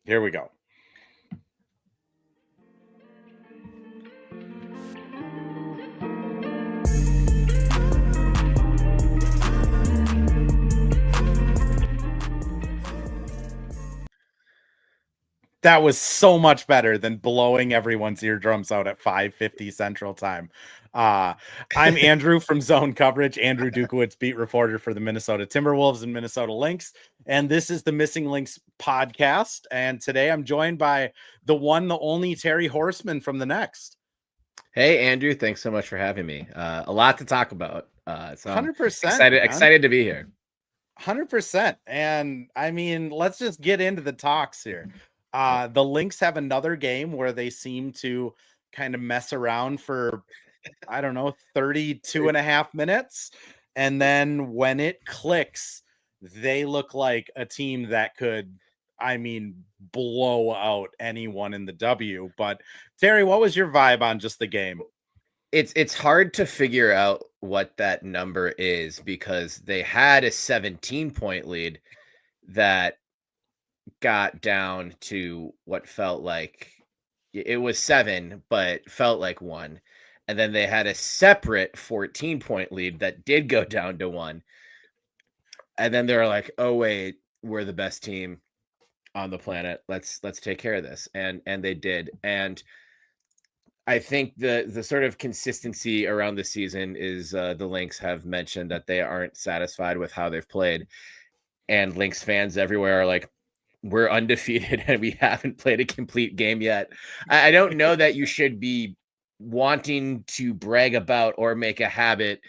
Here we go. That was so much better than blowing everyone's eardrums out at 5:50 Central Time. Uh, I'm Andrew from Zone Coverage, Andrew Dukowitz, beat reporter for the Minnesota Timberwolves and Minnesota Lynx, and this is the Missing Lynx podcast. And today I'm joined by the one, the only Terry Horseman from the Next. Hey, Andrew, thanks so much for having me. A lot to talk about. So I'm 100%, man. excited to be here. 100%. And I mean, let's just get into the talks here. The Lynx have another game where they seem to kind of mess around for, I don't know, 32 and a half minutes. And then when it clicks, they look like a team that could, I mean, blow out anyone in the W. But Terry, what was your vibe on just the game? It's hard to figure out what that number is because they had a 17-point lead that got down to what felt like it was 7, but felt like 1. And then they had a separate 14-point lead that did go down to 1. And then they're like, "Oh wait, we're the best team on the planet. Let's take care of this." And they did. And I think the sort of consistency around the season is the Lynx have mentioned that they aren't satisfied with how they've played, and Lynx fans everywhere are like, "We're undefeated and we haven't played a complete game yet." I don't know that you should be wanting to brag about or make a habit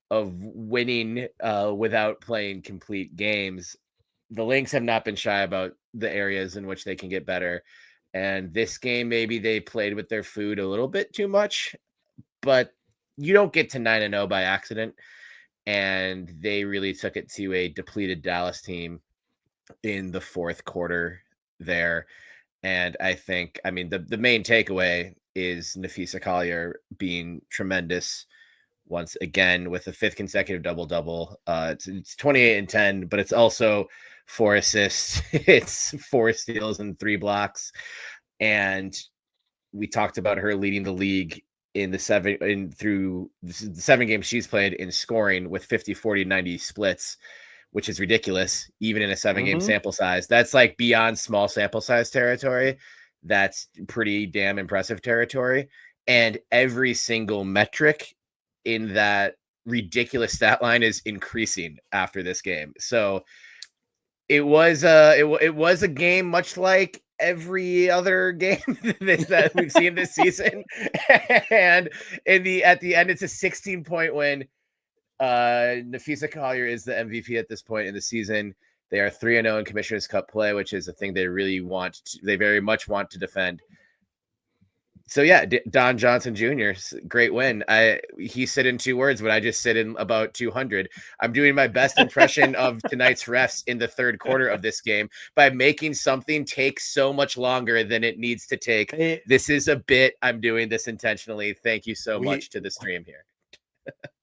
of winning without playing complete games. The Lynx have not been shy about the areas in which they can get better. And this game, maybe they played with their food a little bit too much, but you don't get to 9-0 by accident. And they really took it to a depleted Dallas team in the fourth quarter there. And I think, I mean, the main takeaway is Nafisa Collier being tremendous once again with a 5th consecutive double-double. It's 28 and 10, but it's also 4 assists, it's 4 steals and 3 blocks. And we talked about her leading the league in the 7 games she's played in scoring with 50, 40, 90 splits, which is ridiculous, even in a 7-game sample size. That's like beyond small sample size territory. That's pretty damn impressive territory. And every single metric in that ridiculous stat line is increasing after this game. So it was a game much like every other game that we've seen this season. And at the end, it's a 16-point win. Nafisa Collier is the MVP at this point in the season. They are 3-0 in Commissioner's Cup play, which is a thing they really they very much want to defend. So yeah, Don Johnson Jr., great win. He said in 2 words, but I just said in about 200. I'm doing my best impression of tonight's refs in the third quarter of this game by making something take so much longer than it needs to take. This is a bit. I'm doing this intentionally. Thank you so much to the stream here.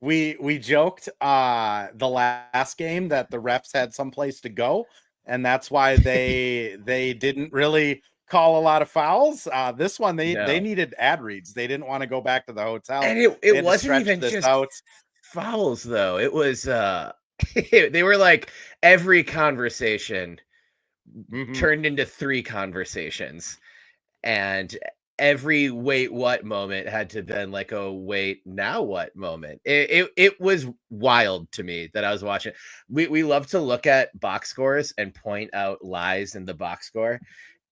We joked the last game that the refs had someplace to go, and that's why they didn't really call a lot of fouls. This one they needed ad reads. They didn't want to go back to the hotel. And it wasn't even just fouls though. It was they were like every conversation turned into 3 conversations, and every wait what moment had to been like, oh wait, now what moment. It was wild to me that I was watching. We love to look at box scores and point out lies in the box score,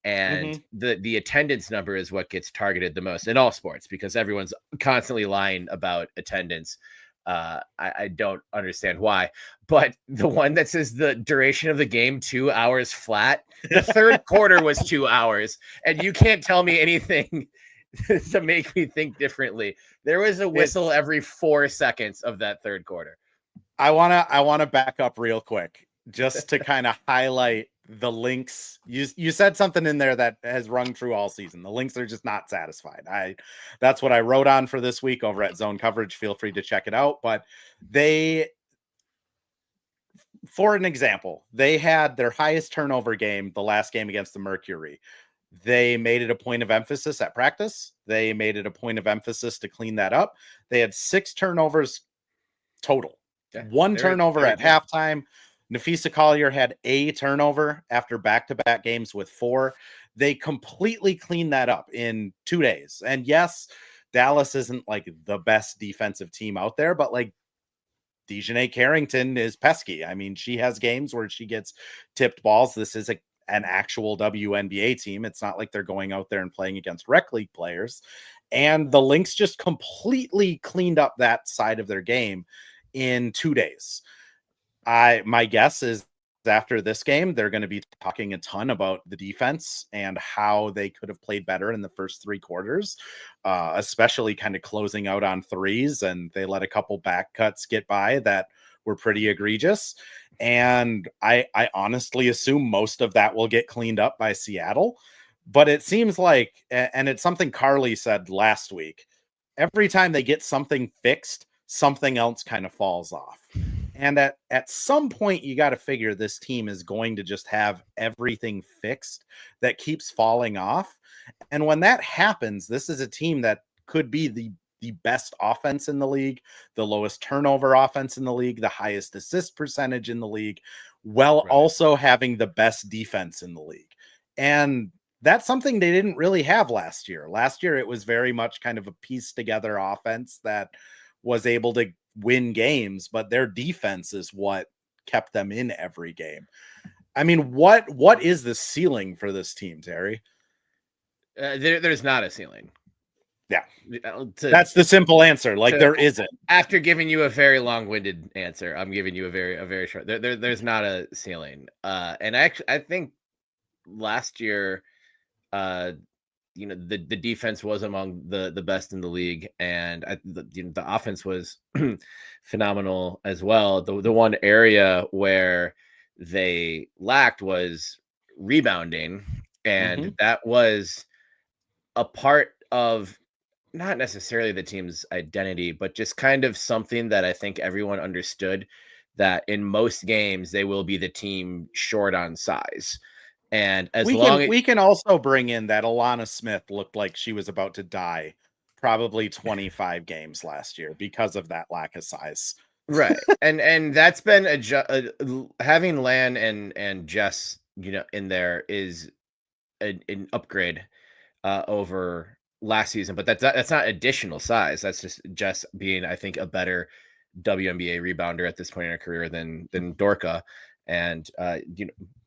and the attendance number is what gets targeted the most in all sports because everyone's constantly lying about attendance. I don't understand why, but the one that says the duration of the game 2 hours flat, the third quarter was 2 hours, and you can't tell me anything to make me think differently. There was a whistle every 4 seconds of that third quarter. I wanna back up real quick just to kind of highlight the Lynx. You said something in there that has rung true all season. The Lynx are just not satisfied. That's what I wrote on for this week over at Zone Coverage. Feel free to check it out. But for an example, they had their highest turnover game the last game against the Mercury. They made it a point of emphasis at practice. They made it a point of emphasis to clean that up. They had 6 turnovers total. Yeah, One turnover at good. halftime. Nafisa Collier had a turnover after back-to-back games with 4. They completely cleaned that up in 2 days. And yes, Dallas isn't like the best defensive team out there, but like Dejanay Carrington is pesky. I mean, she has games where she gets tipped balls. This is an actual WNBA team. It's not like they're going out there and playing against rec league players. And the Lynx just completely cleaned up that side of their game in 2 days. My guess is after this game, they're going to be talking a ton about the defense and how they could have played better in the first 3 quarters, especially kind of closing out on threes. And they let a couple back cuts get by that were pretty egregious. And I honestly assume most of that will get cleaned up by Seattle. But it seems like, and it's something Carly said last week, every time they get something fixed, something else kind of falls off. And at some point, you got to figure this team is going to just have everything fixed that keeps falling off. And when that happens, this is a team that could be the best offense in the league, the lowest turnover offense in the league, the highest assist percentage in the league, while also having the best defense in the league. And that's something they didn't really have last year. Last year, it was very much kind of a pieced together offense that was able to win games, but their defense is what kept them in every game. I mean, what is the ceiling for this team, Terry? There's not a ceiling. Yeah, that's the simple answer. Like there isn't. After giving you a very long-winded answer, I'm giving you a very short. There's not a ceiling. And I think last year, the defense was among the best in the league, and the offense was phenomenal as well. The one area where they lacked was rebounding, and that was a part of not necessarily the team's identity, but just kind of something that I think everyone understood, that in most games they will be the team short on size. And as we can also bring in that Alana Smith looked like she was about to die probably 25 games last year because of that lack of size. Right. And that's been having Lan and Jess, in there is an upgrade over last season, but that's not additional size. That's just Jess being, I think, a better WNBA rebounder at this point in her career than Dorka. And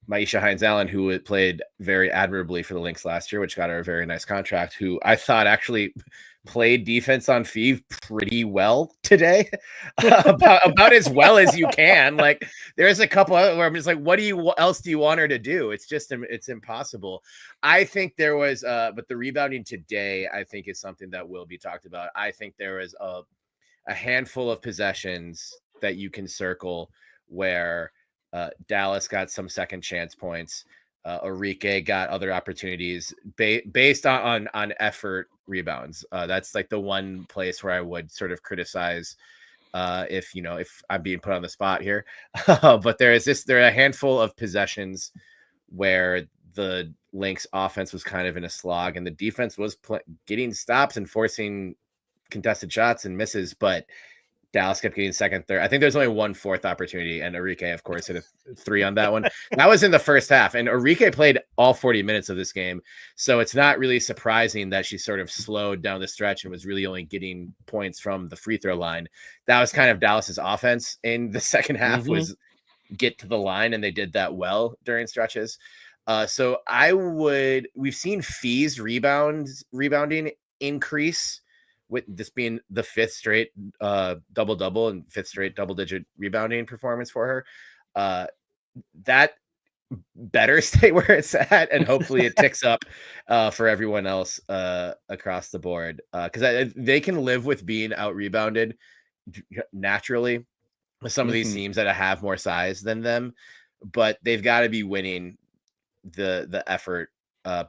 Maisha Hines-Allen, who played very admirably for the Lynx last year, which got her a very nice contract, who I thought actually played defense on Feeve pretty well today, about as well as you can. Like there's a couple where I'm just like, what else do you want her to do? It's impossible. I think there was, but the rebounding today, I think is something that will be talked about. I think there was a handful of possessions that you can circle where Dallas got some second chance points. Enrique got other opportunities based on effort rebounds. That's like the one place where I would sort of criticize if I'm being put on the spot here. But there are a handful of possessions where the Lynx offense was kind of in a slog and the defense was getting stops and forcing contested shots and misses, but Dallas kept getting second, third. I think there's only 1/4 opportunity, and Enrique, of course, hit a 3 on that one. That was in the first half, and Enrique played all 40 minutes of this game, so it's not really surprising that she sort of slowed down the stretch and was really only getting points from the free throw line. That was kind of Dallas's offense in the second half, was get to the line, and they did that well during stretches. So we've seen Fee's rebounding increase, with this being the 5th straight double-double and 5th straight double-digit rebounding performance for her. That better stay where it's at, and hopefully it ticks up for everyone else across the board, because they can live with being out-rebounded naturally with some of these teams that have more size than them, but they've got to be winning the effort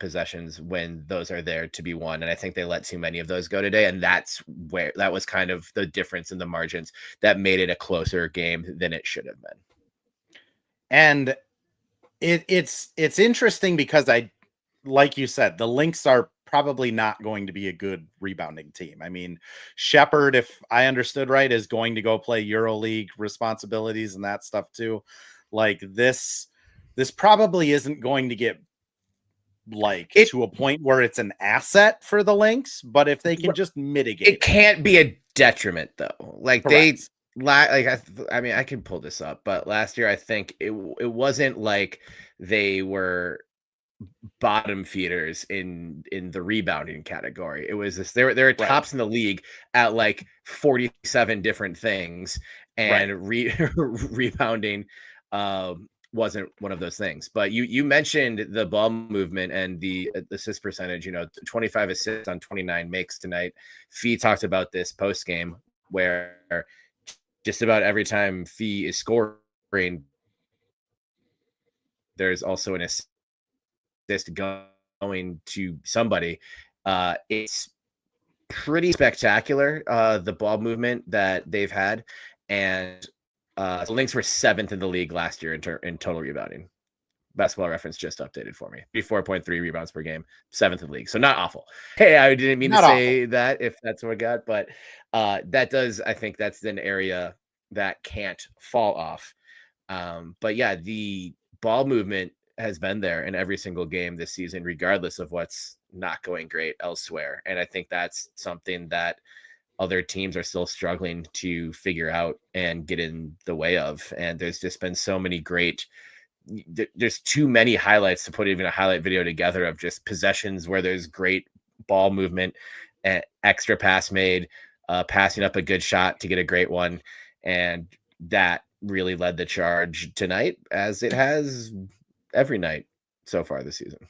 possessions when those are there to be won. And I think they let too many of those go today. And that was kind of the difference in the margins that made it a closer game than it should have been. And it's interesting because like you said, the Lynx are probably not going to be a good rebounding team. I mean, Shepard, if I understood right, is going to go play EuroLeague responsibilities and that stuff too. Like this probably isn't going to get like It to a point where it's an asset for the Lynx, but if they can just mitigate it can't be a detriment though. Like correct. I mean, I can pull this up, but last year I think it wasn't like they were bottom feeders in the rebounding category. It was this they were Right. tops in the league at like 47 different things, Right. and rebounding wasn't one of those things. But you mentioned the ball movement and the assist percentage, 25 assists on 29 makes tonight. Fee talked about this post game where just about every time Fee is scoring, there's also an assist going to somebody. It's pretty spectacular, the ball movement that they've had. And the Lynx were 7th in the league last year in total rebounding. Basketball Reference just updated for me. 4.3 rebounds per game, 7th in the league. So not awful. Hey, I didn't mean to Not awful. say that if that's what I got, but I think that's an area that can't fall off. But yeah, the ball movement has been there in every single game this season, regardless of what's not going great elsewhere. And I think that's something that other teams are still struggling to figure out and get in the way of. And there's just been so many there's too many highlights to put even a highlight video together of just possessions where there's great ball movement, and extra pass made, passing up a good shot to get a great one. And that really led the charge tonight, as it has every night so far this season.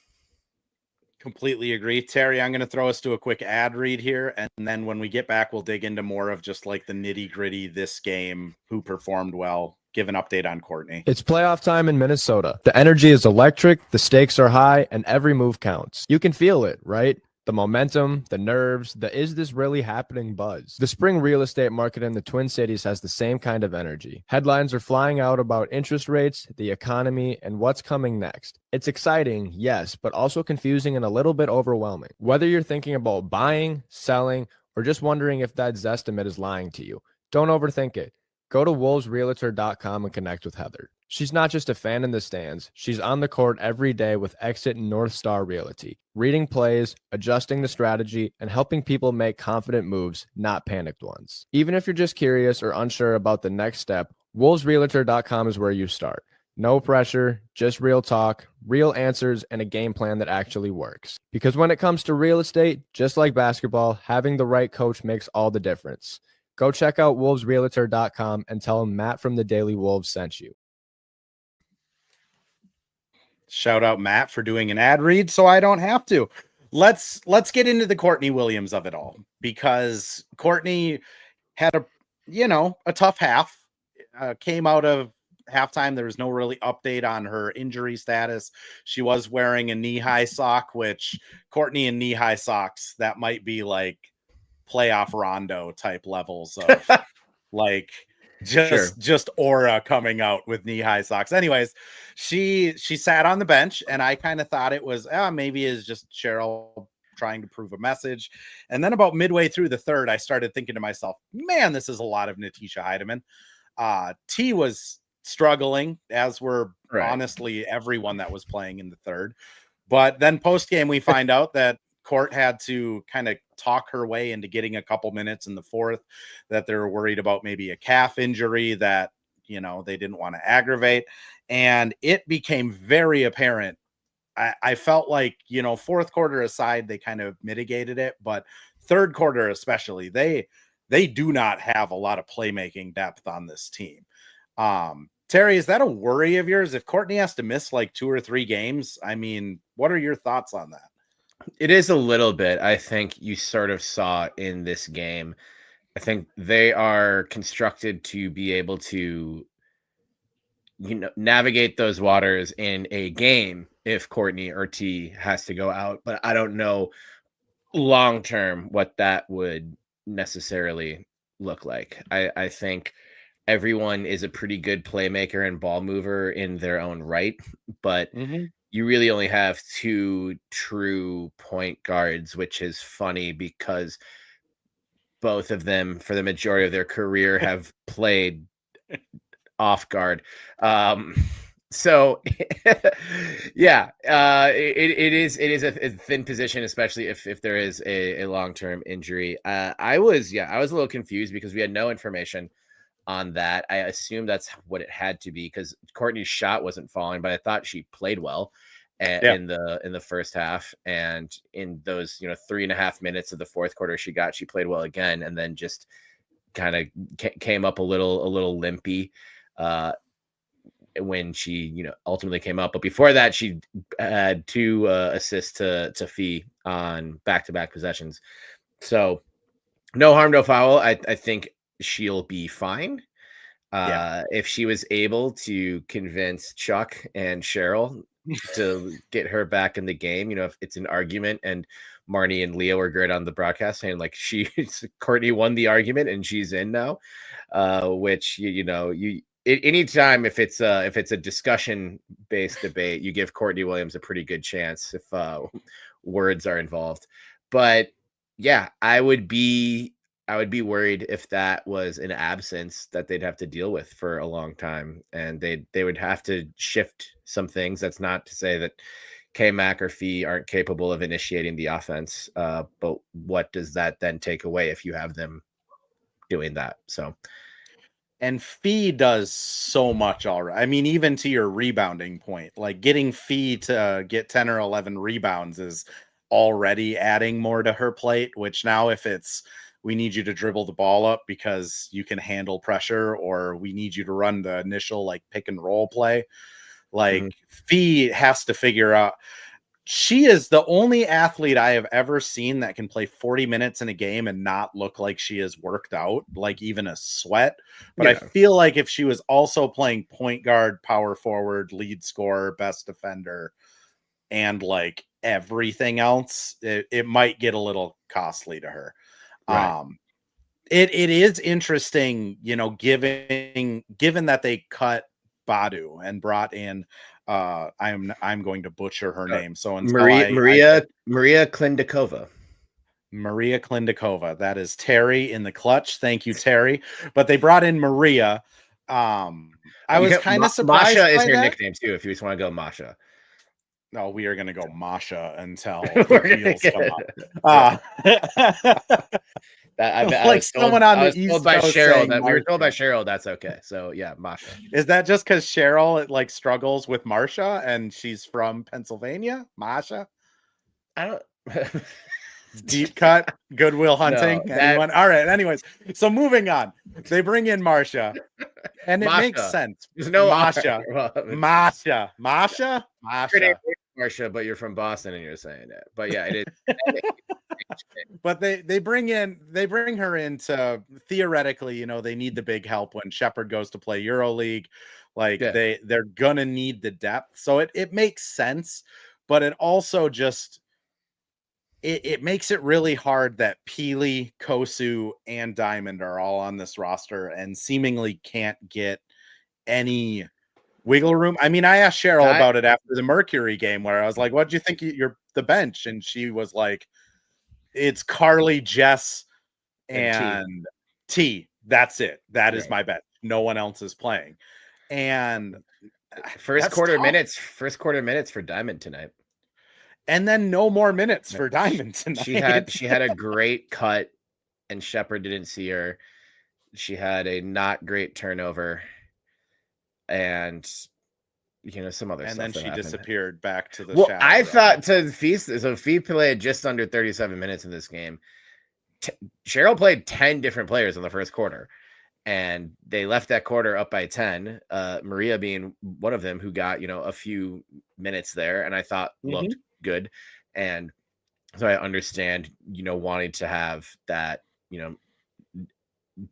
Completely agree. Terry, I'm going to throw us to a quick ad read here. And then when we get back, we'll dig into more of just like the nitty gritty this game, who performed well, give an update on Courtney. It's playoff time in Minnesota. The energy is electric, the stakes are high, and every move counts. You can feel it, right? The momentum, the nerves, the is this really happening buzz. The spring real estate market in the Twin Cities has the same kind of energy. Headlines are flying out about interest rates, the economy, and what's coming next. It's exciting, yes, but also confusing and a little bit overwhelming. Whether you're thinking about buying, selling, or just wondering if that Zestimate is lying to you, don't overthink it. Go to wolvesrealtor.com and connect with Heather. She's not just a fan in the stands. She's on the court every day with Exit and North Star Realty, reading plays, adjusting the strategy, and helping people make confident moves, not panicked ones. Even if you're just curious or unsure about the next step, wolvesrealtor.com is where you start. No pressure, just real talk, real answers, and a game plan that actually works. Because when it comes to real estate, just like basketball, having the right coach makes all the difference. Go check out wolvesrealtor.com and tell them Matt from the Daily Wolves sent you. Shout out Matt for doing an ad read so I don't have to. Let's get into the Courtney Williams of it all, because Courtney had a tough half. Came out of halftime. There was no really update on her injury status. She was wearing a knee-high sock, which Courtney in knee-high socks, that might be like playoff Rondo type levels of like just aura coming out with knee-high socks. Anyways, she sat on the bench, and I kind of thought it was maybe is just Cheryl trying to prove a message. And then about midway through the third, I started thinking to myself, man, this is a lot of Natisha Heidemann. T was struggling, as were honestly everyone that was playing in the third. But then post game, we find out that Court had to kind of talk her way into getting a couple minutes in the fourth, that they were worried about maybe a calf injury that, they didn't want to aggravate. And it became very apparent. I felt like, fourth quarter aside, they kind of mitigated it, but third quarter, especially, they do not have a lot of playmaking depth on this team. Terry, is that a worry of yours? If Courtney has to miss like 2 or 3 games, I mean, what are your thoughts on that? It is a little bit. I think you sort of saw in this game. I think they are constructed to be able to, navigate those waters in a game if Courtney or T has to go out. But I don't know long term what that would necessarily look like. I think everyone is a pretty good playmaker and ball mover in their own right, but you really only have 2 true point guards, which is funny because both of them, for the majority of their career, have played off guard. So yeah, it is a thin position, especially if there is a long-term injury. I was a little confused because we had no information on that. I assume that's what it had to be because Courtney's shot wasn't falling, but I thought she played well in the first half, and in those 3.5 minutes of the fourth quarter she played well again, and then just kind of came up a little limpy when she ultimately came up. But before that, she had 2 assists to Fee on back-to-back possessions. So no harm, no foul. I think she'll be fine. If she was able to convince Chuck and Cheryl to get her back in the game, if it's an argument and Marnie and Leo are great on the broadcast saying like Courtney won the argument and she's in now, which anytime if it's a discussion based debate, you give Courtney Williams a pretty good chance if words are involved. But yeah, I would be worried if that was an absence that they'd have to deal with for a long time, and they would have to shift some things. That's not to say that K-Mac or Fee aren't capable of initiating the offense, but what does that then take away if you have them doing that? So. And Fee does so much already. I mean, even to your rebounding point, like getting Fee to get 10 or 11 rebounds is already adding more to her plate, which now if it's we need you to dribble the ball up because you can handle pressure, or we need you to run the initial like pick and roll play, like Fee has to figure out. She is the only athlete I have ever seen that can play 40 minutes in a game and not look like she has worked out, like even a sweat. But I feel like if she was also playing point guard, power forward, lead scorer, best defender, and like everything else, it might get a little costly to her. Right. It is interesting, given that they cut Badu and brought in I'm going to butcher her name. So until Maria Klindikova. Maria Klindikova. That is Terry in the clutch. Thank you, Terry. But they brought in Maria. I was kind of surprised. Masha is her nickname too, if you just want to go Masha. No, we are going to go Masha until the wheels come up. I was told by Cheryl that we were told by Cheryl that's okay. So yeah, Masha. Is that just because Cheryl like struggles with Marsha and she's from Pennsylvania? Masha? I don't. Deep cut, Goodwill Hunting. No, Anyone? All right. Anyways, so moving on. They bring in Marsha, and it makes sense. There's no Masha. Masha. Marsha, but you're from Boston and you're saying it. But yeah, it is. But they bring her in to theoretically, they need the big help when Shepherd goes to play EuroLeague. Like they're gonna need the depth. So it makes sense, but it also just it makes it really hard that Peely, Kosu, and Diamond are all on this roster and seemingly can't get any wiggle room. I mean, I asked Cheryl about it after the Mercury game where I was like, what do you think you're the bench? And she was like, it's Carly, Jess, and T. That's it. That is my bench. No one else is playing. And first quarter minutes for Diamond tonight. And then no more minutes for Diamond tonight. She had a great cut and Shepherd didn't see her. She had a not great turnover and some other stuff. And then she disappeared back to the shadow. I thought Fee played just under 37 minutes in this game. Cheryl played 10 different players in the first quarter. And they left that quarter up by 10. Maria being one of them who got, a few minutes there and I thought looked good. And so I understand, wanting to have that,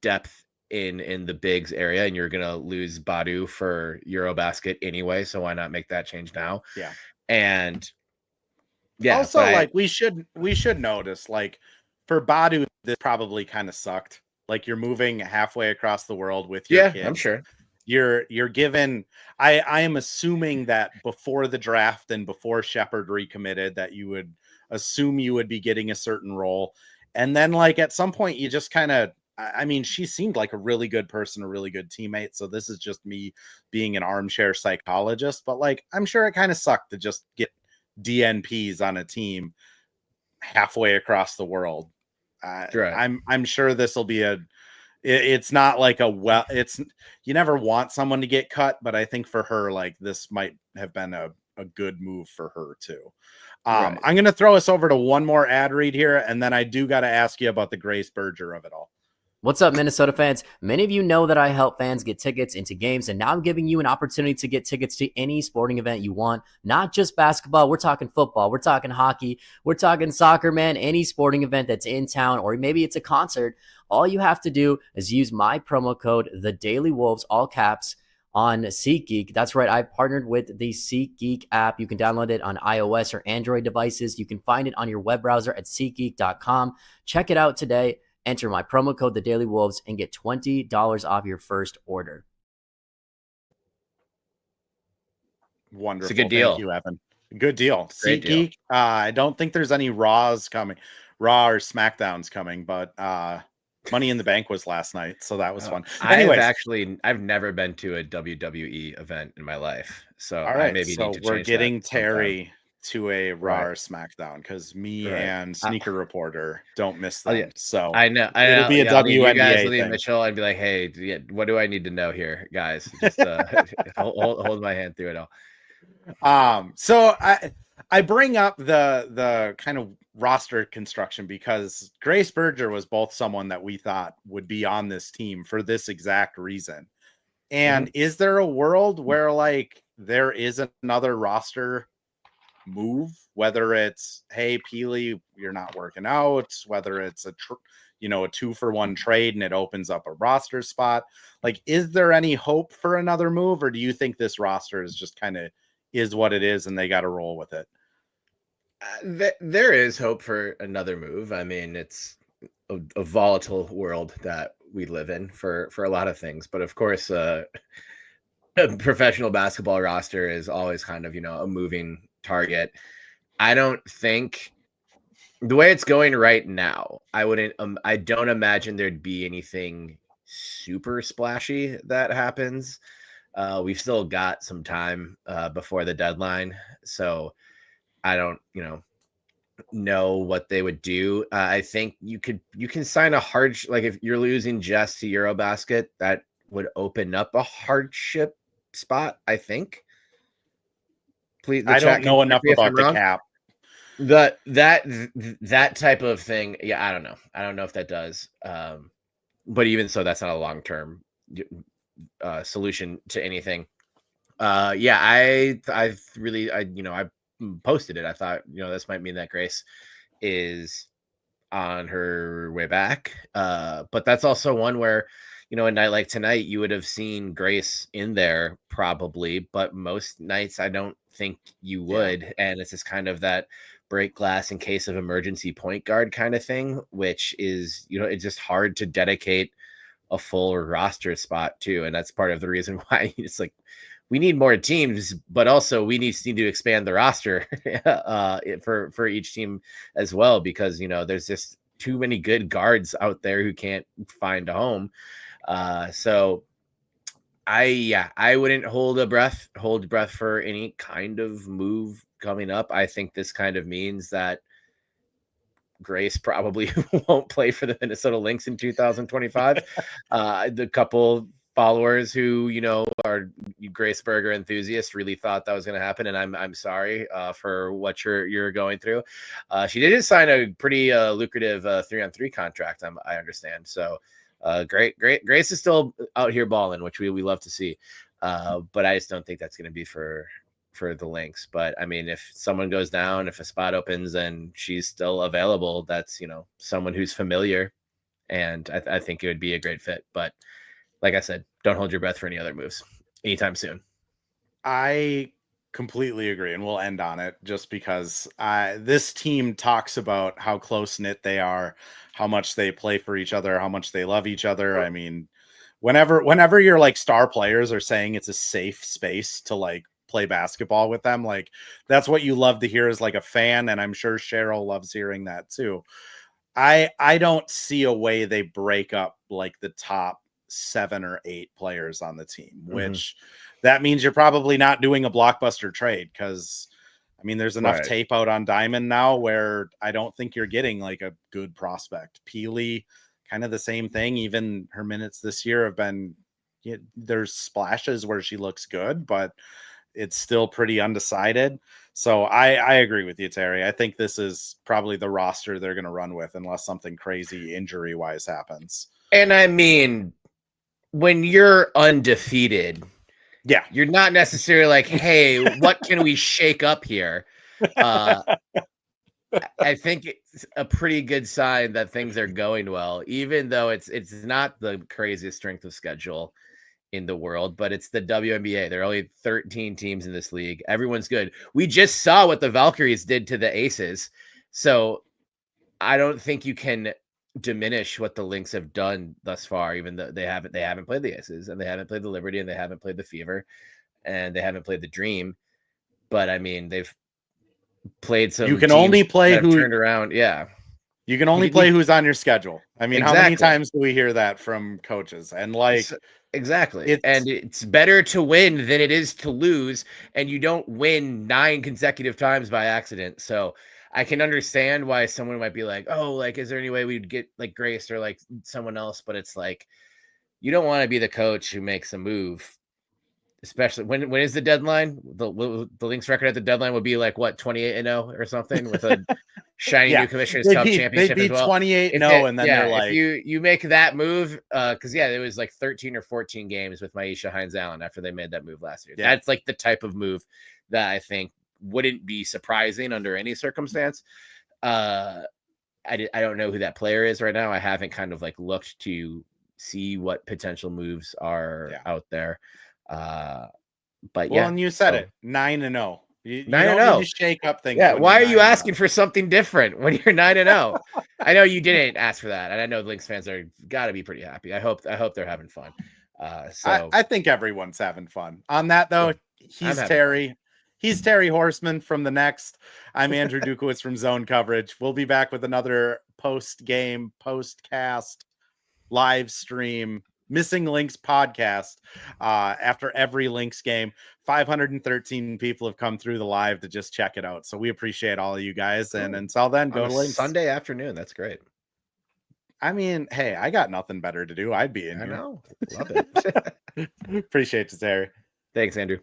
depth in the bigs area, and you're gonna lose Badu for Eurobasket anyway. So why not make that change now? Yeah. And also we should notice, like, for Badu, this probably kind of sucked. Like you're moving halfway across the world with your Yeah, kids. I'm sure. You're given. I am assuming that before the draft and before Shepard recommitted, that you would assume you would be getting a certain role, and then like at some point you just kind of. I mean, she seemed like a really good person, a really good teammate. So this is just me being an armchair psychologist, but like I'm sure it kind of sucked to just get DNPs on a team halfway across the world. Right. I'm sure this will be it's not like it's you never want someone to get cut, but I think for her, like this might have been a good move for her too. Right. I'm going to throw us over to one more ad read here, and then I do got to ask you about the Grace Berger of it all. What's up, Minnesota fans? Many of you know that I help fans get tickets into games, and now I'm giving you an opportunity to get tickets to any sporting event you want, not just basketball. We're talking football. We're talking hockey. We're talking soccer, man. Any sporting event that's in town, or maybe it's a concert. All you have to do is use my promo code, The Daily Wolves, all caps, on SeatGeek. That's right. I partnered with the SeatGeek app. You can download it on iOS or Android devices. You can find it on your web browser at SeatGeek.com. Check it out today. Enter my promo code, The Daily Wolves, and get $20 off your first order. Wonderful. It's a good deal. Thank you, Evan. Good deal. Great deal. SeatGeek. I don't think there's any Raw or SmackDowns coming, but Money in the Bank was last night, so that was fun. Anyways, I've never been to a WWE event in my life, so all right. I maybe So need to we're change getting that sometime. Terry to a Raw Right. or SmackDown because me Right. and Sneaker Reporter don't miss them. yeah. So I know. it'll be a I'll need you guys, WNBA Lee thing. Mitchell, and be like, hey, what do I need to know here, guys? Just hold my hand through it all. So I bring up the kind of roster construction because Grace Berger was both someone that we thought would be on this team for this exact reason. And is there a world where like there is another roster move, whether it's, hey, Peely, you're not working out, whether it's a 2-for-1 trade and it opens up a roster spot? Like, is there any hope for another move, or do you think this roster is just kind of is what it is and they got to roll with it? There is hope for another move. I mean, it's a volatile world that we live in for a lot of things, but of course, a professional basketball roster is always kind of a moving target. I don't think the way it's going right now, I don't imagine there'd be anything super splashy that happens. We've still got some time before the deadline, so I don't know what they would do. I think you can sign a like if you're losing Jess to Eurobasket, that would open up a hardship spot, I think. Please, I don't know enough about the cap. That type of thing. Yeah, I don't know. I don't know if that does. But even so, that's not a long-term solution to anything. Yeah, I posted it. I thought, this might mean that Grace is on her way back. But that's also one where, a night like tonight, you would have seen Grace in there probably, but most nights I don't think you would. Yeah. And it's just kind of that break glass in case of emergency point guard kind of thing, which is, it's just hard to dedicate a full roster spot to. And that's part of the reason why it's like, we need more teams, but also we need to expand the roster for each team as well, because, there's just too many good guards out there who can't find a home. So I wouldn't hold breath for any kind of move coming up. I think this kind of means that Grace probably won't play for the Minnesota Lynx in 2025. The couple followers who are Grace Berger enthusiasts really thought that was going to happen, and I'm sorry for what you're going through. She did sign a pretty lucrative 3-on-3 contract, I understand. So great. Grace is still out here balling, which we love to see. But I just don't think that's going to be for the Lynx. But I mean, if someone goes down, if a spot opens and she's still available, that's someone who's familiar, and I think it would be a great fit. But like I said, don't hold your breath for any other moves anytime soon. I completely agree, and we'll end on it just because this team talks about how close knit they are, how much they play for each other, how much they love each other. I mean, whenever your like star players are saying it's a safe space to like play basketball with them, like that's what you love to hear as like a fan, and I'm sure Cheryl loves hearing that too. I don't see a way they break up like the top 7 or 8 players on the team, which that means you're probably not doing a blockbuster trade, because I mean there's enough Right. tape out on Diamond now where I don't think you're getting like a good prospect. Peely, kind of the same thing. Even her minutes this year have been, there's splashes where she looks good, but it's still pretty undecided. So I agree with you, Terry. I think this is probably the roster they're going to run with unless something crazy injury wise happens. And I mean, when you're undefeated, yeah, you're not necessarily like, hey, what can we shake up here? I think it's a pretty good sign that things are going well, even though it's not the craziest strength of schedule in the world, but it's the WNBA. There are only 13 teams in this league. Everyone's good. We just saw what the Valkyries did to the Aces. So I don't think you can diminish what the Lynx have done thus far, even though they haven't played the Aces, and they haven't played the Liberty, and they haven't played the Fever, and they haven't played the Dream. But I mean, they've played some. You can only play who turned around. Yeah. You can only play who's on your schedule. I mean, how many Exactly. times do we hear that from coaches? And like, exactly. And it's better to win than it is to lose. And you don't win 9 consecutive times by accident. So I can understand why someone might be like, oh, like, is there any way we'd get like Grace or like someone else? But it's like, you don't want to be the coach who makes a move. Especially when is the deadline? The Lynx record at the deadline would be like what, 28-0 or something, with a shiny new Commissioner's Cup championship they'd be as well. 28-0, and then they're like, if you make that move, because it was like 13 or 14 games with Maisha Hines-Allen after they made that move last year. That's like the type of move that I think wouldn't be surprising under any circumstance. I don't know who that player is right now. I haven't kind of like looked to see what potential moves are out there. But well, and you said it, 9-0. You don't need to shake up things. Yeah, why are you asking for something different when you're 9-0? I know you didn't ask for that, and I know Lynx fans are got to be pretty happy. I hope they're having fun. So I think everyone's having fun. On that though, he's Terry. He's Terry Horseman from The Next. I'm Andrew Dukowitz from Zone Coverage. We'll be back with another post-game, post-cast, live stream, Missing Lynx podcast after every Lynx game. 513 people have come through the live to just check it out. So we appreciate all of you guys. And until then, go to Lynx. Sunday afternoon. That's great. I mean, hey, I got nothing better to do. I'd be in here. I know. Love it. Appreciate you, Terry. Thanks, Andrew.